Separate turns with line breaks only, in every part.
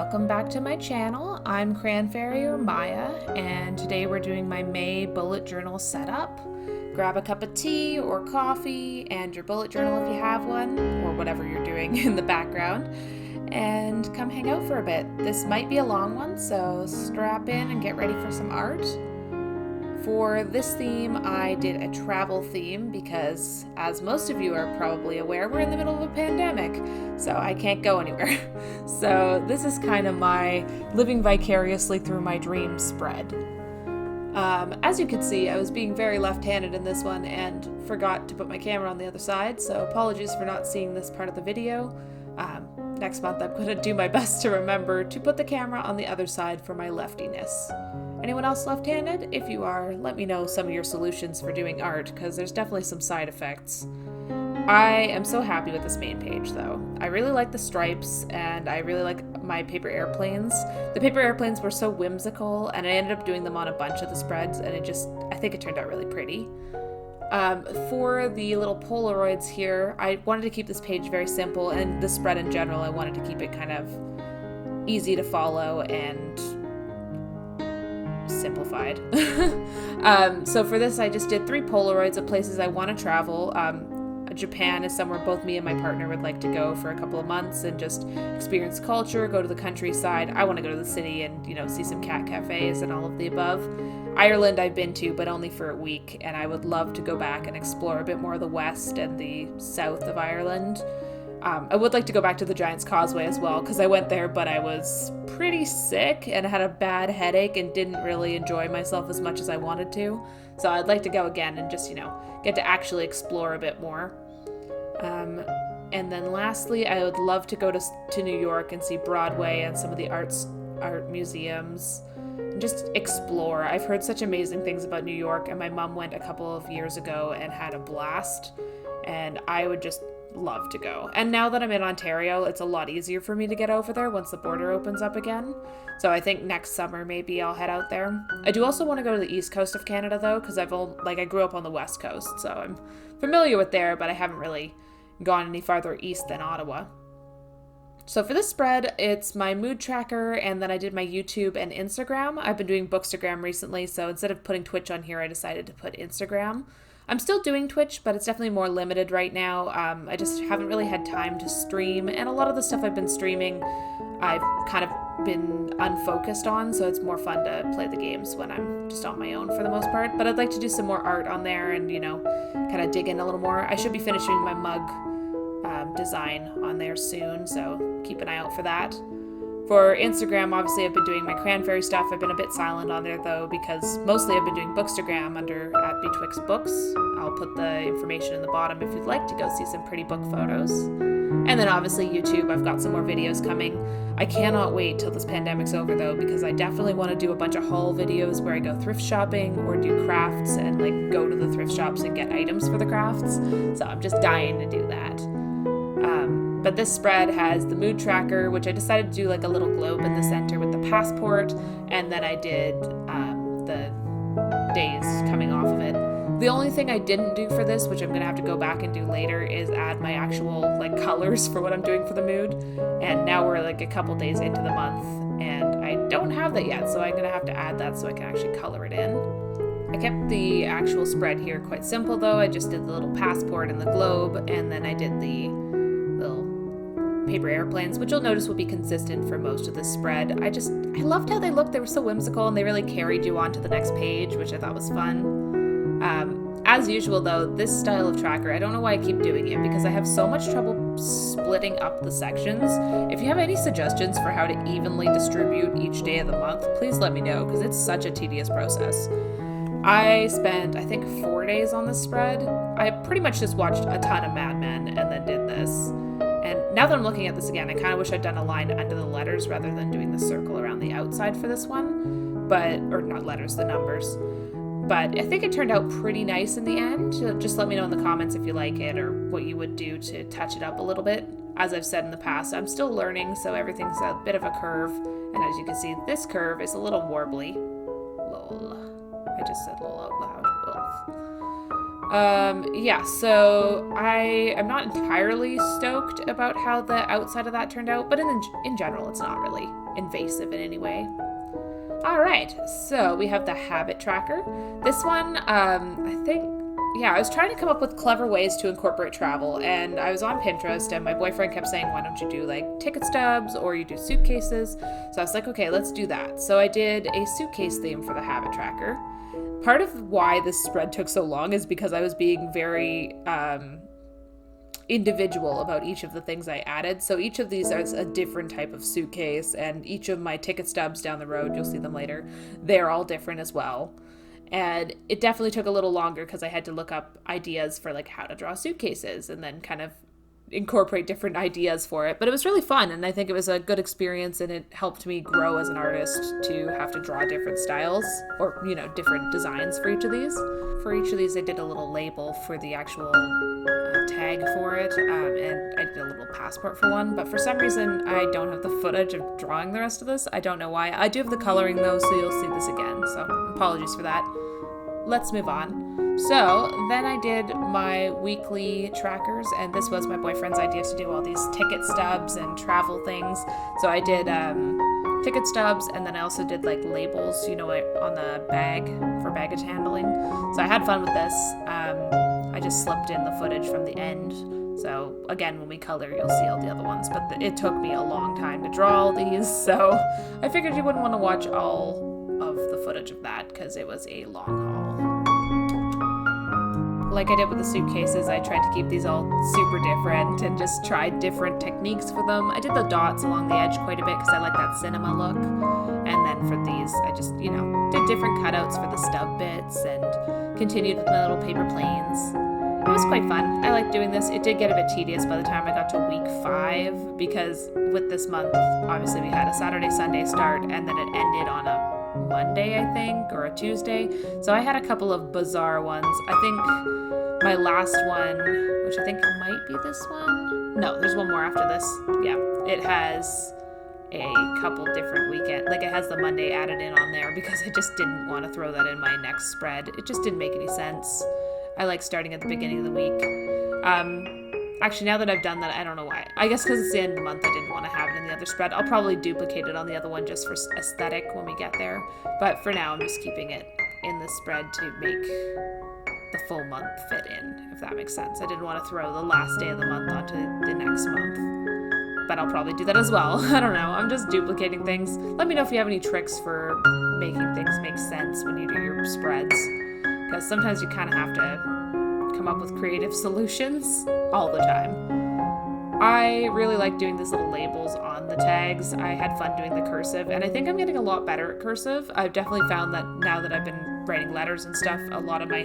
Welcome back to my channel. I'm Cranfaerie or Maya, and today we're doing my May bullet journal setup. Grab a cup of tea or coffee and your bullet journal if you have one, or whatever you're doing in the background, and come hang out for a bit. This might be a long one, so strap in and get ready for some art. For this theme, I did a travel theme because, as most of you are probably aware, we're in the middle of a pandemic, so I can't go anywhere. So this is kind of my living vicariously through my dreams spread. As you can see, I was being very left-handed in this one and forgot to put my camera on the other side, so apologies for not seeing this part of the video. Next month I'm going to do my best to remember to put the camera on the other side for my leftiness. Anyone else left-handed? If you are, let me know some of your solutions for doing art, because there's definitely some side effects. I am so happy with this main page, though. I really like the stripes, and I really like my paper airplanes. The paper airplanes were so whimsical, and I ended up doing them on a bunch of the spreads, and I think it turned out really pretty. For the little Polaroids here, I wanted to keep this page very simple, and the spread in general, I wanted to keep it kind of easy to follow and simplified. So for this, I just did 3 Polaroids of places I want to travel. Japan is somewhere both me and my partner would like to go for a couple of months and just experience culture, go to the countryside. I want to go to the city and, see some cat cafes and all of the above. Ireland I've been to, but only for a week, and I would love to go back and explore a bit more of the west and the south of Ireland. I would like to go back to the Giant's Causeway as well, because I went there, but I was pretty sick and had a bad headache and didn't really enjoy myself as much as I wanted to. So I'd like to go again and just, get to actually explore a bit more. And then lastly, I would love to go to New York and see Broadway and some of the art museums and just explore. I've heard such amazing things about New York, and my mom went a couple of years ago and had a blast, and I would just love to go. And now that I'm in Ontario, it's a lot easier for me to get over there once the border opens up again. So I think next summer maybe I'll head out there. I do also want to go to the east coast of Canada though, because I grew up on the west coast, so I'm familiar with there, but I haven't really gone any farther east than Ottawa. So for this spread, it's my mood tracker, and then I did my YouTube and Instagram. I've been doing Bookstagram recently, so instead of putting Twitch on here, I decided to put Instagram. I'm still doing Twitch, but it's definitely more limited right now. I just haven't really had time to stream, and a lot of the stuff I've been streaming, I've kind of been unfocused on, so it's more fun to play the games when I'm just on my own for the most part. But I'd like to do some more art on there and, kind of dig in a little more. I should be finishing my mug design on there soon, so keep an eye out for that. For Instagram, obviously, I've been doing my Cranfaerie stuff. I've been a bit silent on there, though, because mostly I've been doing Bookstagram under @BetwixtBooks. I'll put the information in the bottom if you'd like to go see some pretty book photos. And then, obviously, YouTube. I've got some more videos coming. I cannot wait till this pandemic's over, though, because I definitely want to do a bunch of haul videos where I go thrift shopping or do crafts and, go to the thrift shops and get items for the crafts. So I'm just dying to do that. But this spread has the mood tracker, which I decided to do a little globe in the center with the passport, and then I did the days coming off of it. The only thing I didn't do for this, which I'm going to have to go back and do later, is add my actual colors for what I'm doing for the mood. And now we're a couple days into the month, and I don't have that yet, so I'm going to have to add that so I can actually color it in. I kept the actual spread here quite simple, though. I just did the little passport and the globe, and then I did the little paper airplanes, which you'll notice will be consistent for most of this spread. I loved how they looked. They were so whimsical, and they really carried you on to the next page, which I thought was fun. As usual, though, this style of tracker, I don't know why I keep doing it, because I have so much trouble splitting up the sections. If you have any suggestions for how to evenly distribute each day of the month, please let me know, because it's such a tedious process. I spent, I think, 4 days on this spread. I pretty much just watched a ton of Mad Men and then did this. And now that I'm looking at this again, I kind of wish I'd done a line under the letters rather than doing the circle around the outside for this one. Or not letters, the numbers. But I think it turned out pretty nice in the end. Just let me know in the comments if you like it or what you would do to touch it up a little bit. As I've said in the past, I'm still learning, so everything's a bit of a curve. And as you can see, this curve is a little warbly. Lol. I just said lol out loud. Yeah, so I am not entirely stoked about how the outside of that turned out, but in general, it's not really invasive in any way. All right, so we have the habit tracker. This one, I was trying to come up with clever ways to incorporate travel, and I was on Pinterest, and my boyfriend kept saying, why don't you do like ticket stubs or you do suitcases? So I was like, okay, let's do that. So I did a suitcase theme for the habit tracker. Part of why this spread took so long is because I was being very individual about each of the things I added. So each of these is a different type of suitcase, and each of my ticket stubs down the road, you'll see them later, they're all different as well. And it definitely took a little longer because I had to look up ideas for like how to draw suitcases and then kind of incorporate different ideas for it. But it was really fun, and I think it was a good experience, and it helped me grow as an artist to have to draw different styles or, different designs for each of these. For each of these, I did a little label for the actual tag for it, and I did a little passport for one. But for some reason, I don't have the footage of drawing the rest of this. I don't know why. I do have the coloring though, so you'll see this again. So apologies for that. Let's move on. So then I did my weekly trackers, and this was my boyfriend's idea to do all these ticket stubs and travel things. So I did ticket stubs, and then I also did like labels, on the bag for baggage handling. So I had fun with this. I just slipped in the footage from the end. So again, when we color, you'll see all the other ones, but it took me a long time to draw all these. So I figured you wouldn't want to watch all of the footage of that because it was a long haul. Like I did with the suitcases, I tried to keep these all super different and just tried different techniques for them. I did the dots along the edge quite a bit because I like that cinema look. And then for these, I just, did different cutouts for the stub bits and continued with my little paper planes. It was quite fun. I liked doing this. It did get a bit tedious by the time I got to week 5 because with this month, obviously we had a Saturday, Sunday start, and then it ended on a Monday, I think, or a Tuesday. So I had a couple of bizarre ones. I think my last one, which I think might be this one. No, there's one more after this. Yeah, it has a couple different weekend. Like it has the Monday added in on there because I just didn't want to throw that in my next spread. It just didn't make any sense. I like starting at the beginning of the week. Actually, now that I've done that, I don't know why. I guess because it's the end of the month, I didn't want to have it in the other spread. I'll probably duplicate it on the other one just for aesthetic when we get there. But for now, I'm just keeping it in the spread to make the full month fit in, if that makes sense. I didn't want to throw the last day of the month onto the next month. But I'll probably do that as well. I don't know. I'm just duplicating things. Let me know if you have any tricks for making things make sense when you do your spreads. Because sometimes you kind of have to come up with creative solutions all the time. I really like doing these little labels on the tags. I had fun doing the cursive, and I think I'm getting a lot better at cursive. I've definitely found that now that I've been writing letters and stuff, a lot of my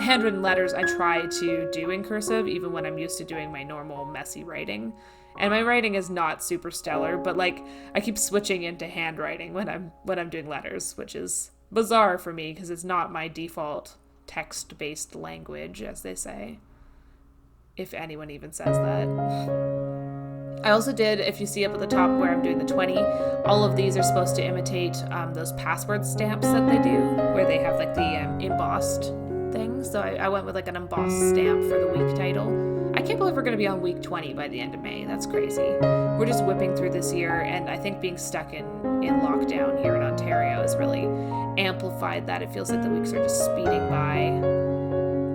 handwritten letters I try to do in cursive, even when I'm used to doing my normal messy writing. And my writing is not super stellar, but like I keep switching into handwriting when I'm doing letters, which is bizarre for me because it's not my default text-based language, as they say, if anyone even says that. I also did, if you see up at the top where I'm doing the 20, all of these are supposed to imitate those password stamps that they do, where they have like the embossed things. So I went with like an embossed stamp for the week title. I can't believe we're going to be on week 20 by the end of May. That's crazy. We're just whipping through this year, and I think being stuck in lockdown here in Ontario has really amplified that. It feels like the weeks are just speeding by.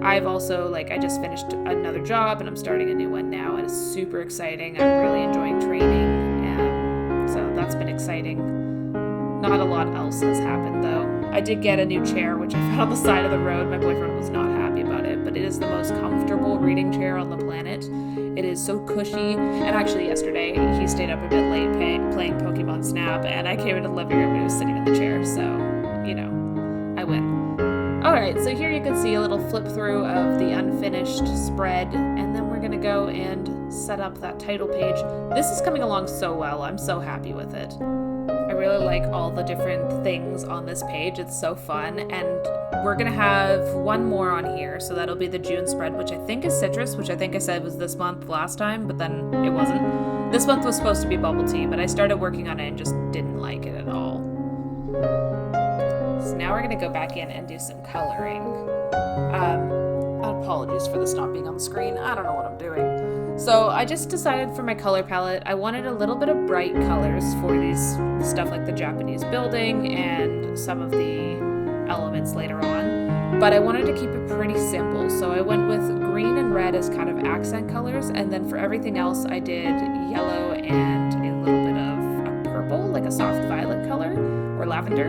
I've also, I just finished another job, and I'm starting a new one now, and it's super exciting. I'm really enjoying training, and so that's been exciting. Not a lot else has happened, though. I did get a new chair, which I found on the side of the road. My boyfriend was not happy about it, but it is the most comfortable reading chair on the planet. It is so cushy, and actually yesterday he stayed up a bit late playing Pokemon Snap, and I came into the living room and he was sitting in the chair, so, I win. Alright, so here you can see a little flip through of the unfinished spread, and then we're going to go and set up that title page. This is coming along so well. I'm so happy with it. I really like all the different things on this page. It's so fun, and we're going to have one more on here, so that'll be the June spread, which I think is citrus, which I think I said was this month last time, but then it wasn't. This month was supposed to be bubble tea, but I started working on it and just didn't like it at all. So now we're going to go back in and do some coloring. apologize for this not being on the screen. I don't know what I'm doing. So I just decided for my color palette, I wanted a little bit of bright colors for these stuff like the Japanese building and some of the elements later on. But I wanted to keep it pretty simple. So I went with green and red as kind of accent colors. And then for everything else, I did yellow and a little bit of a purple, like a soft violet color or lavender.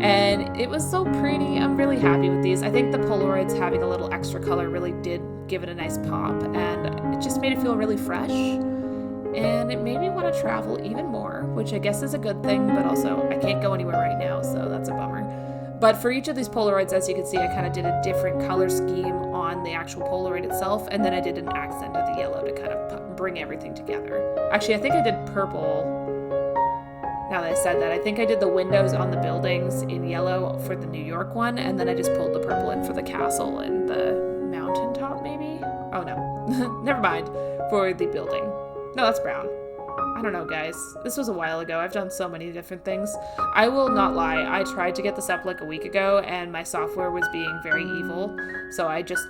And it was so pretty. I'm really happy with these. I think the Polaroids having a little extra color really did give it a nice pop, and it just made it feel really fresh. And it made me want to travel even more, which I guess is a good thing, but also I can't go anywhere right now, so that's a bummer. But for each of these Polaroids, as you can see, I kind of did a different color scheme on the actual Polaroid itself, and then I did an accent of the yellow to kind of bring everything together. Actually, I think I did purple. Now that I said that, I think I did the windows on the buildings in yellow for the New York one, and then I just pulled the purple in for the castle and the mountaintop, maybe? Oh no, never mind, for the building. No, that's brown. I don't know, guys. This was a while ago. I've done so many different things. I will not lie. I tried to get this up like a week ago, and my software was being very evil, so I just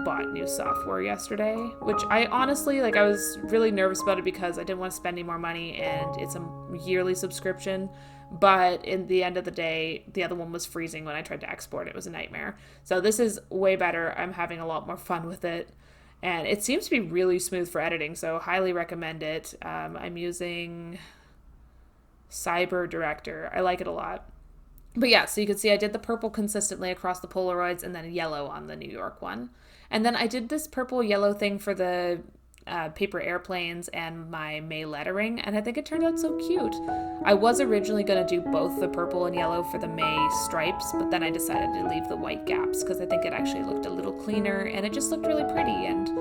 bought new software yesterday, which I honestly, I was really nervous about it because I didn't want to spend any more money, and it's a yearly subscription, but in the end of the day, the other one was freezing when I tried to export it. It was a nightmare. So this is way better. I'm having a lot more fun with it, and it seems to be really smooth for editing, so highly recommend it. I'm using Cyber Director. I like it a lot. But yeah, so you can see I did the purple consistently across the Polaroids and then yellow on the New York one. And then I did this purple yellow thing for the paper airplanes and my May lettering, and I think it turned out so cute. I was originally going to do both the purple and yellow for the May stripes, but then I decided to leave the white gaps because I think it actually looked a little cleaner and it just looked really pretty. And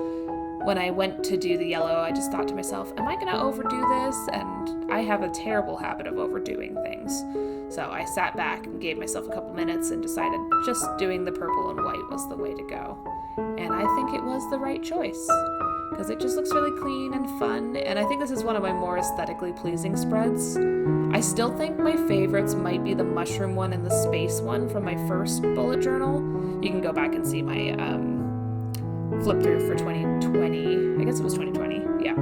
when I went to do the yellow, I just thought to myself, am I going to overdo this? And I have a terrible habit of overdoing things. So I sat back and gave myself a couple minutes and decided just doing the purple and white was the way to go. And I think it was the right choice because it just looks really clean and fun. And I think this is one of my more aesthetically pleasing spreads. I still think my favorites might be the mushroom one and the space one from my first bullet journal. You can go back and see my flip through for 2020. I guess it was 2020. Yeah.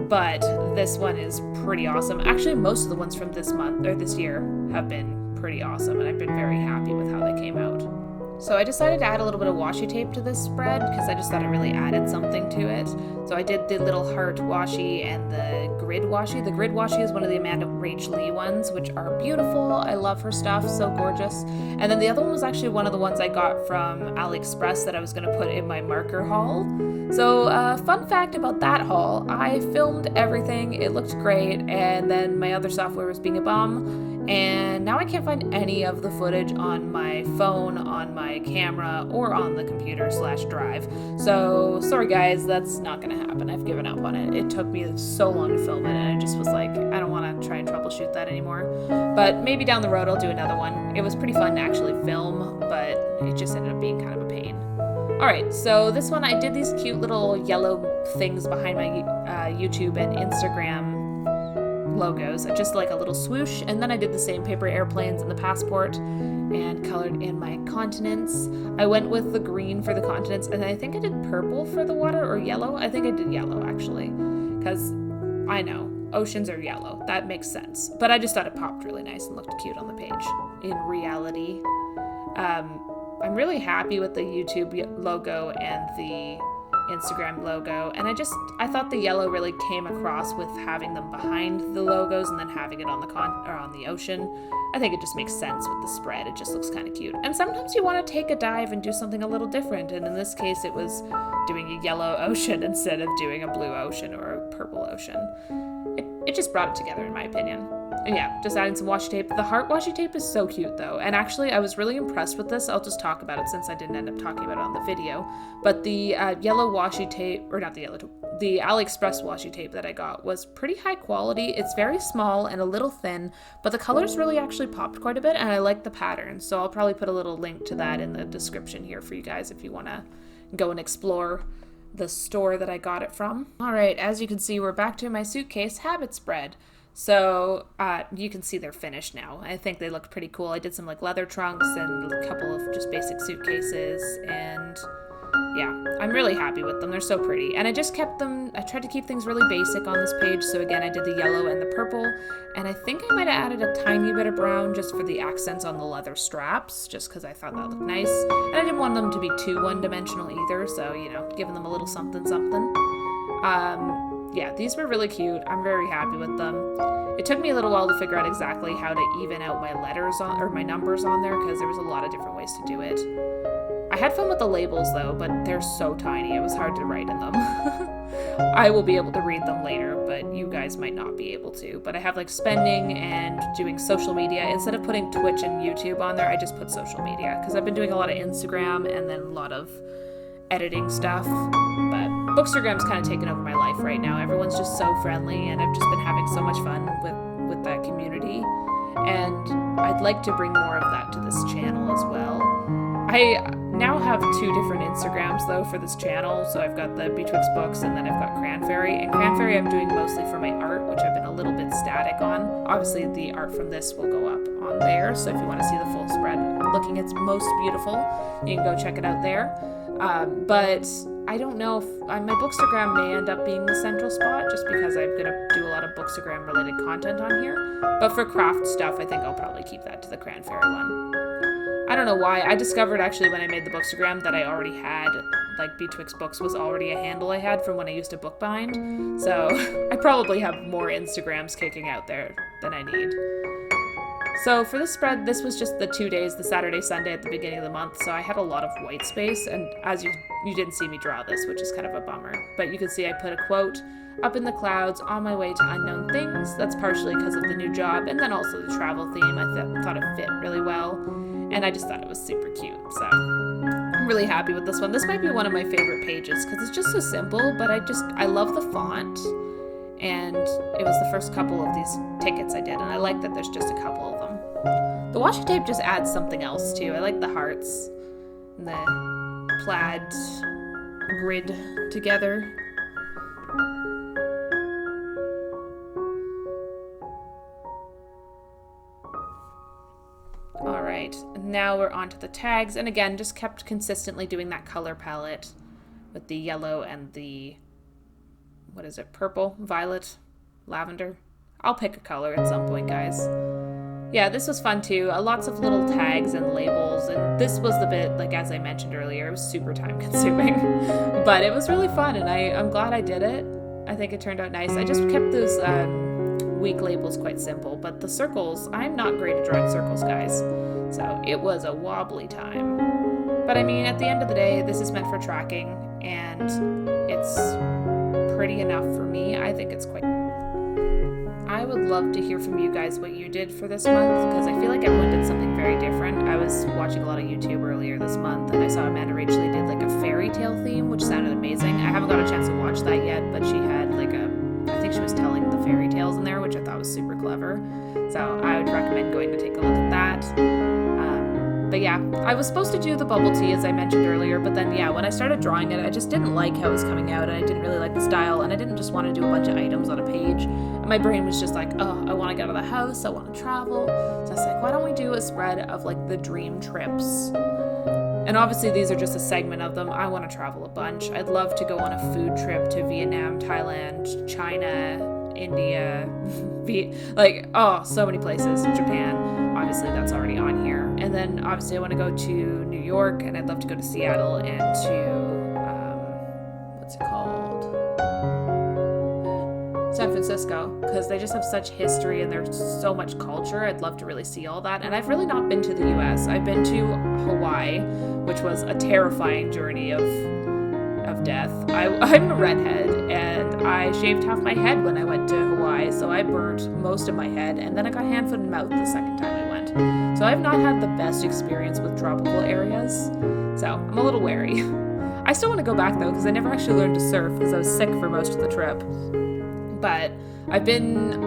But this one is pretty awesome. Actually, most of the ones from this month or this year have been pretty awesome, and I've been very happy with how they came out. So I decided to add a little bit of washi tape to this spread because I just thought it really added something to it. So I did the little heart washi and the grid washi. The grid washi is one of the Amanda Rach Lee ones, which are beautiful. I love her stuff, so gorgeous. And then the other one was actually one of the ones I got from AliExpress that I was going to put in my marker haul. So fun fact about that haul, I filmed everything, it looked great, and then my other software was being a bum. And now I can't find any of the footage on my phone, on my camera, or on the computer/drive. So sorry guys, that's not gonna happen. I've given up on it. It took me so long to film it, and I just was like, I don't want to try and troubleshoot that anymore. But maybe down the road I'll do another one. It was pretty fun to actually film, but it just ended up being kind of a pain. Alright, so this one I did these cute little yellow things behind my YouTube and Instagram logos, just like a little swoosh, and then I did the same paper airplanes and the passport and colored in my continents. I went with the green for the continents, and I think I did purple for the water, or yellow. I think I did yellow actually, because I know oceans are yellow, that makes sense, but I just thought it popped really nice and looked cute on the page in reality. I'm really happy with the YouTube logo and the Instagram logo, and I thought the yellow really came across with having them behind the logos and then having it on the ocean. I think it just makes sense with the spread. It just looks kind of cute. And sometimes you want to take a dive and do something a little different, and in this case it was doing a yellow ocean instead of doing a blue ocean or a purple ocean. It just brought it together in my opinion. And yeah, just adding some washi tape. The heart washi tape is so cute though. And actually I was really impressed with this. I'll just talk about it since I didn't end up talking about it on the video. But the yellow washi tape, or not the yellow, the AliExpress washi tape that I got was pretty high quality. It's very small and a little thin, but the colors really actually popped quite a bit, and I like the pattern. So I'll probably put a little link to that in the description here for you guys if you want to go and explore the store that I got it from. All right, as you can see, we're back to my suitcase habit spread. So you can see they're finished now. I think they look pretty cool. I did some like leather trunks and a couple of just basic suitcases, and yeah, I'm really happy with them. They're so pretty. And I tried to keep things really basic on this page. So again, I did the yellow and the purple. And I think I might have added a tiny bit of brown just for the accents on the leather straps, just because I thought that looked nice. And I didn't want them to be too one-dimensional either. So, giving them a little something something. Yeah, these were really cute. I'm very happy with them. It took me a little while to figure out exactly how to even out my my numbers on there, because there was a lot of different ways to do it. I had fun with the labels though, but they're so tiny, it was hard to write in them. I will be able to read them later, but you guys might not be able to. But I have like spending and doing social media. Instead of putting Twitch and YouTube on there, I just put social media, because I've been doing a lot of Instagram and then a lot of editing stuff. But Bookstagram's kind of taken over my life right now. Everyone's just so friendly, and I've just been having so much fun with that community. And I'd like to bring more of that to this channel as well. I now have 2 different Instagrams though for this channel. So I've got the Betwixt Books, and then I've got Cranfaerie. And Cranfaerie I'm doing mostly for my art, which I've been a little bit static on. Obviously the art from this will go up on there, so if you want to see the full spread looking its most beautiful, you can go check it out there. But I don't know if my Bookstagram may end up being the central spot, just because I'm going to do a lot of Bookstagram related content on here. But for craft stuff, I think I'll probably keep that to the Cranfaerie one. I don't know why. I discovered actually when I made the Bookstagram that I already had, like, Betwixt Books was already a handle I had from when I used to bookbind. So I probably have more Instagrams kicking out there than I need. So for this spread, this was just the 2 days, the Saturday, Sunday at the beginning of the month, so I had a lot of white space, and as you didn't see me draw this, which is kind of a bummer. But you can see I put a quote, "Up in the clouds, on my way to unknown things." That's partially because of the new job, and then also the travel theme. I thought it fit really well, and I just thought it was super cute, so I'm really happy with this one. This might be one of my favorite pages, because it's just so simple, but I love the font. And it was the first couple of these tickets I did, and I like that there's just a couple of them. The washi tape just adds something else too. I like the hearts and the plaid grid together. Alright, now we're on to the tags, and again, just kept consistently doing that color palette with the yellow and the purple, violet, lavender. I'll pick a color at some point, guys. Yeah, this was fun too. Lots of little tags and labels, and this was the bit, like as I mentioned earlier, it was super time consuming, but it was really fun, and I'm glad I did it. I think it turned out nice. I just kept those week labels quite simple, but the circles, I'm not great at drawing circles, guys, so it was a wobbly time. But I mean, at the end of the day, this is meant for tracking, and it's pretty enough for me. I think it's quite... I would love to hear from you guys what you did for this month, because I feel like everyone did something very different. I was watching a lot of YouTube earlier this month, and I saw Amanda Rachel did like a fairy tale theme, which sounded amazing. I haven't got a chance to watch that yet, but she had like I think she was telling the fairy tales in there, which I thought was super clever. So I would recommend going to take a look at that. But yeah, I was supposed to do the bubble tea, as I mentioned earlier, but then yeah, when I started drawing it, I just didn't like how it was coming out, and I didn't really like the style, and I didn't just want to do a bunch of items on a page. And my brain was just like, oh, I want to get out of the house, I want to travel. So I was like, why don't we do a spread of like the dream trips? And obviously these are just a segment of them. I want to travel a bunch. I'd love to go on a food trip to Vietnam, Thailand, China, India, so many places, Japan. Obviously that's already on here. And then obviously I want to go to New York, and I'd love to go to Seattle and to, what's it called? San Francisco, because they just have such history and there's so much culture. I'd love to really see all that. And I've really not been to the US. I've been to Hawaii, which was a terrifying journey of death. I'm a redhead, and I shaved half my head when I went to Hawaii, so I burnt most of my head, and then I got hand, foot, and mouth the second time I went. So I've not had the best experience with tropical areas, so I'm a little wary. I still want to go back though, because I never actually learned to surf because I was sick for most of the trip. But I've been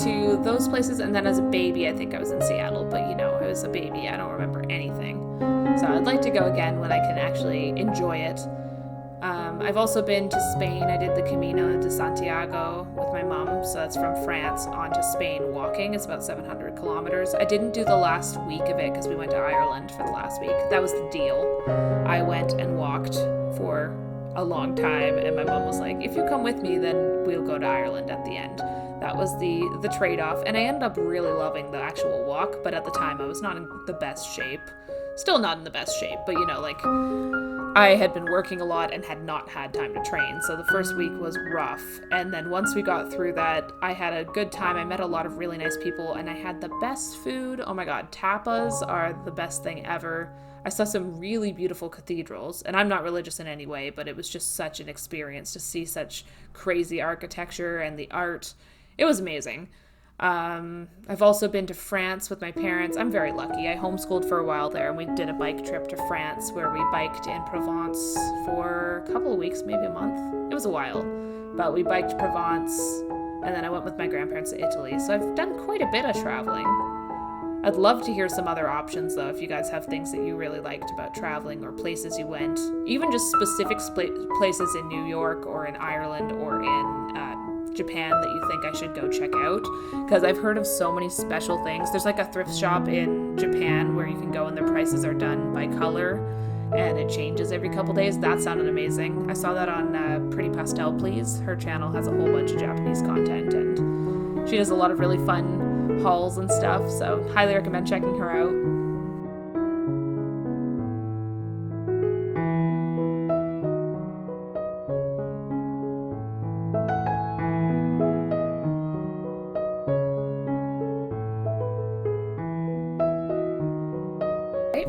to those places, and then as a baby I think I was in Seattle, but I was a baby, I don't remember anything. So I'd like to go again when I can actually enjoy it. I've also been to Spain. I did the Camino de Santiago with my mom, so that's from France on to Spain walking. It's about 700 kilometers. I didn't do the last week of it because we went to Ireland for the last week. That was the deal. I went and walked for a long time, and my mom was like, if you come with me, then we'll go to Ireland at the end. That was the trade-off, and I ended up really loving the actual walk, but at the time I was not in the best shape. Still not in the best shape, but you know, like, I had been working a lot and had not had time to train, so the first week was rough. And then once we got through that, I had a good time. I met a lot of really nice people, and I had the best food. Oh my god, tapas are the best thing ever. I saw some really beautiful cathedrals, and I'm not religious in any way, but it was just such an experience to see such crazy architecture and the art. It was amazing. I've also been to France with my parents. I'm very lucky. I homeschooled for a while there, and we did a bike trip to France where we biked in Provence for a couple of weeks, maybe a month. It was a while, but we biked Provence, and then I went with my grandparents to Italy. So I've done quite a bit of traveling. I'd love to hear some other options, though, if you guys have things that you really liked about traveling or places you went, even just specific places in New York or in Ireland or in Japan that you think I should go check out, because I've heard of so many special things. There's like a thrift shop in Japan where you can go and the prices are done by color and it changes every couple days. That sounded amazing. I saw that on Pretty Pastel Please. Her channel has a whole bunch of Japanese content, and she does a lot of really fun hauls and stuff, so highly recommend checking her out.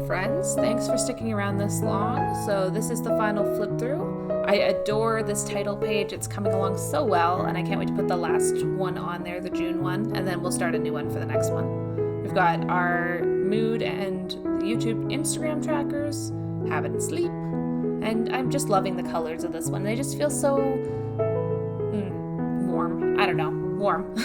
Friends, thanks for sticking around this long. So this is the final flip through. I adore this title page. It's coming along so well, and I can't wait to put the last one on there, the June one, and then we'll start a new one for the next one. We've got our mood and YouTube Instagram trackers, habit and sleep, and I'm just loving the colors of this one. They just feel so warm. I don't know. Warm.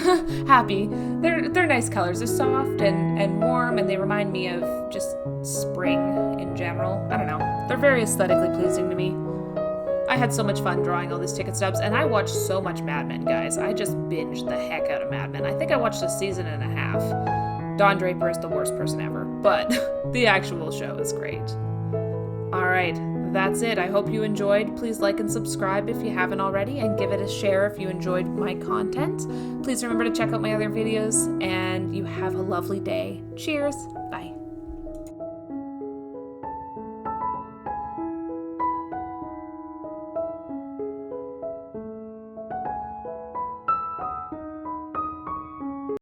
Happy. They're nice colors. They're soft and warm, and they remind me of just spring in general. I don't know. They're very aesthetically pleasing to me. I had so much fun drawing all these ticket stubs, and I watched so much Mad Men, guys. I just binged the heck out of Mad Men. I think I watched a season and a half. Don Draper is the worst person ever, but the actual show is great. Alright, that's it. I hope you enjoyed. Please like and subscribe if you haven't already, and give it a share if you enjoyed my content. Please remember to check out my other videos, and you have a lovely day. Cheers. Bye.